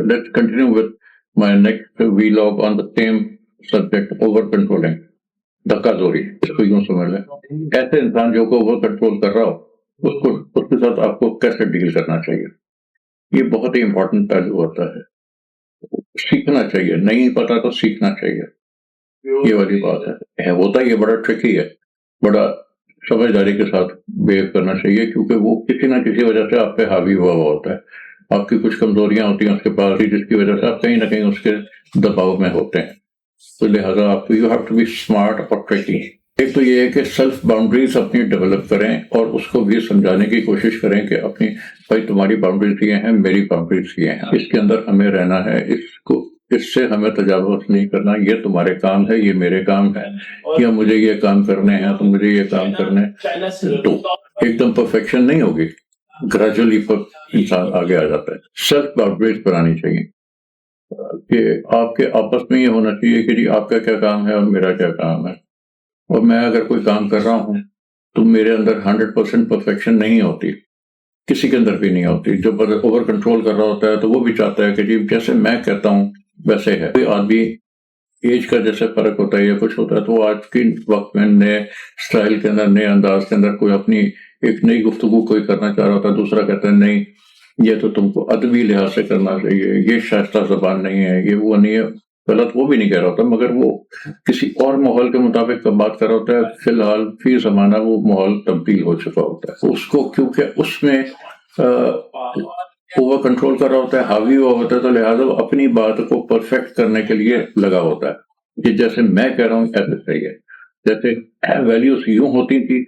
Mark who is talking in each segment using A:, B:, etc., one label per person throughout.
A: Let's continue with my next vlog on the same subject, over controlling. धक्का जोरी, इसको यूं समझ लें। ऐसे इंसान जो को ओवर कंट्रोल कर रहा हो उसको उसके साथ आपको कैसे डील करना चाहिए, ये बहुत ही इंपॉर्टेंट पहलू होता है। सीखना चाहिए, नहीं पता तो सीखना चाहिए, ये वाली बात है। होता ये बड़ा ट्रिकी है, बड़ा समझदारी के साथ बिहेव करना चाहिए, क्योंकि वो किसी ना किसी वजह से आप पे हावी हुआ होता है। आपकी कुछ कमजोरियां होती हैं उसके पास ही, जिसकी वजह से आप कहीं ना कहीं उसके दबाव में होते हैं। तो लिहाजा आपको you have to be smart और ट्रिकी। एक तो ये है कि सेल्फ बाउंड्रीज अपनी डेवलप करें और उसको भी समझाने की कोशिश करें कि अपनी भाई तुम्हारी बाउंड्रीज ये हैं, मेरी बाउंड्रीज ये हैं, इसके अंदर हमें रहना है, इससे हमें तजावुज़ नहीं करना, ये तुम्हारे काम है, ये मेरे काम है, या मुझे ये काम करने हैं तो मुझे ये काम करने हैं। तो एकदम परफेक्शन नहीं होगी, ग्रेजुअली इंसान आगे आ जाता है। सेल्फ बाउंड्रीज बनानी चाहिए कि आपके आपस में ये होना चाहिए कि जी आपका क्या काम है और मेरा क्या काम है, और मैं अगर कोई काम कर रहा हूँ तो मेरे अंदर 100% परफेक्शन नहीं होती, किसी के अंदर भी नहीं होती। जो ओवर कंट्रोल कर रहा होता है तो वो भी चाहता है कि जी जैसे मैं कहता हूँ वैसे है। कोई आदमी एज का जैसे फर्क होता है या कुछ होता है तो आज के वक्त में नए स्टाइल के अंदर, नए अंदाज के अंदर कोई अपनी एक नई गुफ्तगू कोई करना चाह रहा होता है, दूसरा कहता है नहीं ये तो तुमको अदबी लिहाज से करना चाहिए, ये शाइस्ता ज़बान नहीं है, ये वो नहीं है। गलत वो भी नहीं कह रहा होता, मगर वो किसी और माहौल के मुताबिक बात कर रहा होता है। फिलहाल फी ज़माना वो माहौल तब्दील हो चुका होता है, उसको क्योंकि उसमें ओवर कंट्रोल कर रहा होता है, हावी हुआ होता है, तो लिहाजा अपनी बात को परफेक्ट करने के लिए लगा होता है कि जैसे मैं कह रहा हूँ ऐसे सही है। जैसे वैल्यूज यूं होती थी,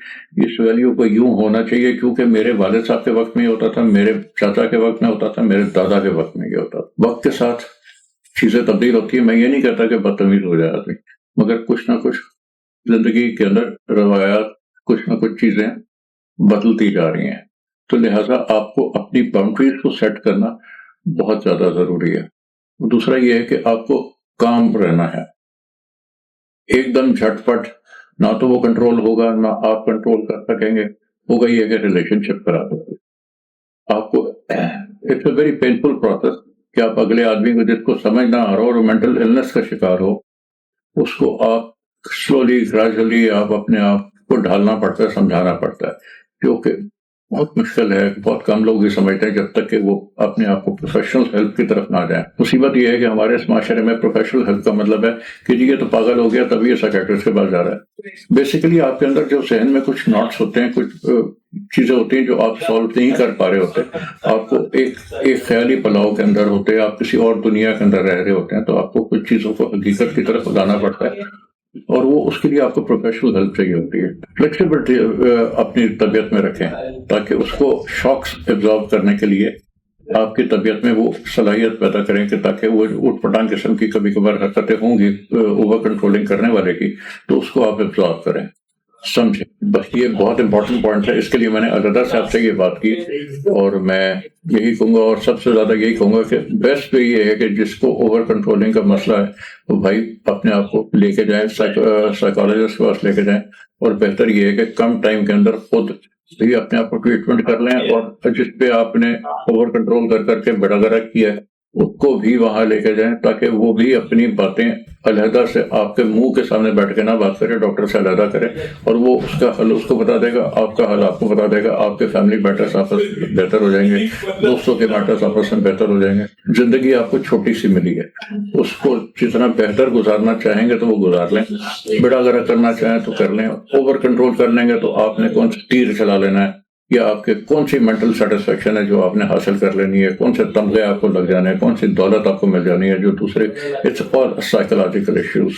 A: इस वैल्यू को यूं होना चाहिए क्योंकि मेरे वालिद साहब के वक्त में ये होता था, मेरे चाचा के वक्त में होता था, मेरे दादा के वक्त में ये होता था। वक्त के साथ चीजें तब्दील होती है। मैं ये नहीं कहता कि बदतमीज हो जाए आदमी, मगर कुछ ना कुछ जिंदगी के अंदर रवायात, कुछ ना कुछ चीजें बदलती जा रही हैं, तो लिहाजा आपको अपनी बाउंड्रीज को सेट करना बहुत ज्यादा जरूरी है। दूसरा ये है कि आपको काम रहना है, एकदम झटपट ना तो वो कंट्रोल होगा ना आप कंट्रोल कर सकेंगे। होगा ये कि रिलेशनशिप खराब होगा। आपको it's a very painful process कि आप अगले आदमी को जिसको समझ ना आ रहा हो और मेंटल इलनेस का शिकार हो, उसको आप स्लोली ग्रेजुअली आप अपने आप को ढालना पड़ता है, समझाना पड़ता है, क्योंकि बहुत मुश्किल है। बहुत कम लोग ये समझते हैं जब तक कि वो अपने आप को प्रोफेशनल हेल्प की तरफ ना जाए। मुसीबत ये है कि हमारे इस माशरे में प्रोफेशनल हेल्प का मतलब है कि जी ये तो पागल हो गया तभी ये साइकियाट्रिस्ट के पास जा रहा है। बेसिकली आपके अंदर जो जहन में कुछ नॉट्स होते हैं, कुछ चीजें होती हैं जो आप सॉल्व नहीं कर पा रहे होते, आपको एक ख्याली पलाव के अंदर होते हैं, आप किसी और दुनिया के अंदर रह रहे होते हैं, तो आपको कुछ चीजों को हकीकत की तरफ लाना पड़ता है, और वो उसके लिए आपको प्रोफेशनल हेल्प चाहिए होती है। फ्लेक्सिबिलिटी अपनी तबीयत में रखें ताकि उसको शॉक्स एब्जॉर्ब करने के लिए आपकी तबीयत में वो सलाहियत पैदा करें कि ताकि वो उठपटांग किस्म की कभी कभार हरकतें होंगी ओवर कंट्रोलिंग करने वाले की, तो उसको आप एब्जॉर्ब करें, समझे। बस ये बहुत इंपॉर्टेंट पॉइंट है, इसके लिए मैंने अलहदा से आपसे ये बात की, और मैं यही कहूँगा और सबसे ज्यादा यही कहूँगा कि बेस्ट पे ये है कि जिसको ओवर कंट्रोलिंग का मसला है तो भाई अपने आप को लेके जाए, साइकोलॉजिस्ट के पास लेके जाएं, और बेहतर ये है कि कम टाइम के अंदर खुद भी अपने आप को ट्रीटमेंट कर लें, और जिस पे आपने ओवर कंट्रोल कर करके बेड़ा किया है उसको भी वहां लेके जाएं, ताकि वो भी अपनी बातें अलहदा से आपके मुंह के सामने बैठ के ना बात करे, डॉक्टर से अलहदा करे, और वो उसका हल उसको बता देगा, आपका हल आपको बता देगा। आपके फैमिली मैटर्स आपस में बेहतर हो जाएंगे, दोस्तों के मैटर्स आपस में बेहतर हो जाएंगे। जिंदगी आपको छोटी सी मिली है, उसको जितना बेहतर गुजारना चाहेंगे तो वो गुजार लें, बेड़ा गर्क करना चाहें तो कर लें। ओवर कंट्रोल कर लेंगे तो आपने कौन सा तीर चला लेना है, या आपके कौन सी मेंटल सेटिस्फेक्शन है जो आपने हासिल कर लेनी है, कौन से तमगे आपको लग जाने हैं, कौन सी दौलत आपको मिल जानी है जो दूसरे। It's all psychological issues.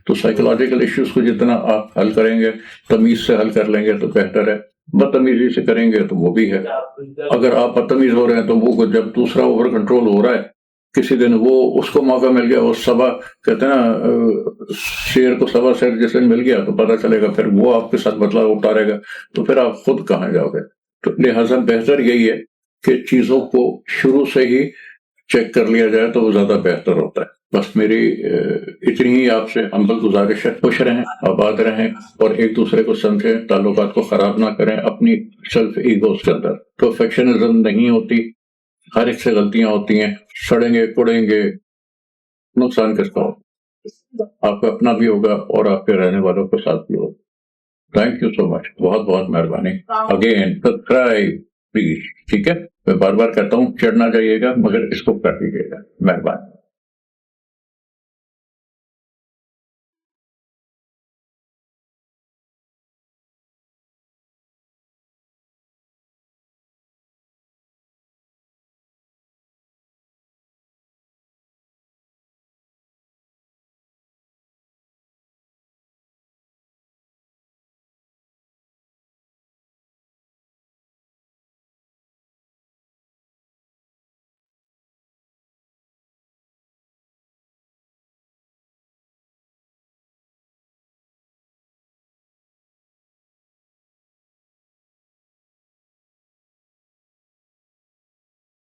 A: तो साइकोलॉजिकल इश्यूज को जितना आप हल करेंगे, तमीज से हल कर लेंगे तो बेहतर है, बदतमीजी से करेंगे तो वो भी है। अगर आप बदतमीज हो रहे हैं तो वो जब दूसरा ओवर कंट्रोल हो रहा है, किसी दिन वो उसको मौका मिल गया, वो सबा कहते हैं ना शेर को सबा शेर जैसे मिल गया तो पता चलेगा, फिर वो आपके साथ बदला उतारेगा, तो फिर आप खुद कहाँ जाओगे। तो लिहाजा बेहतर यही है कि चीजों को शुरू से ही चेक कर लिया जाए तो वो ज्यादा बेहतर होता है। बस मेरी इतनी ही आपसे हम्बल गुजारिश है, खुश रहें, आबाद रहें, और एक दूसरे को समझें, ताल्लुकात को खराब ना करें अपनी सेल्फ ईगोस के अंदर। परफेक्शनिज्म नहीं होती, ہر ایک سے غلطیاں ہوتی ہیں، سڑیں گے کڑیں گے، نقصان کس کا ہوگا؟ آپ کا اپنا بھی ہوگا اور آپ کے رہنے والوں کے ساتھ بھی ہوگا. تھینک یو سو مچ، بہت بہت مہربانی. Again subscribe please. ٹھیک ہے، میں بار بار کہتا ہوں چڑھنا چاہیے گا مگر اس کو کر دیجیے گا، مہربانی.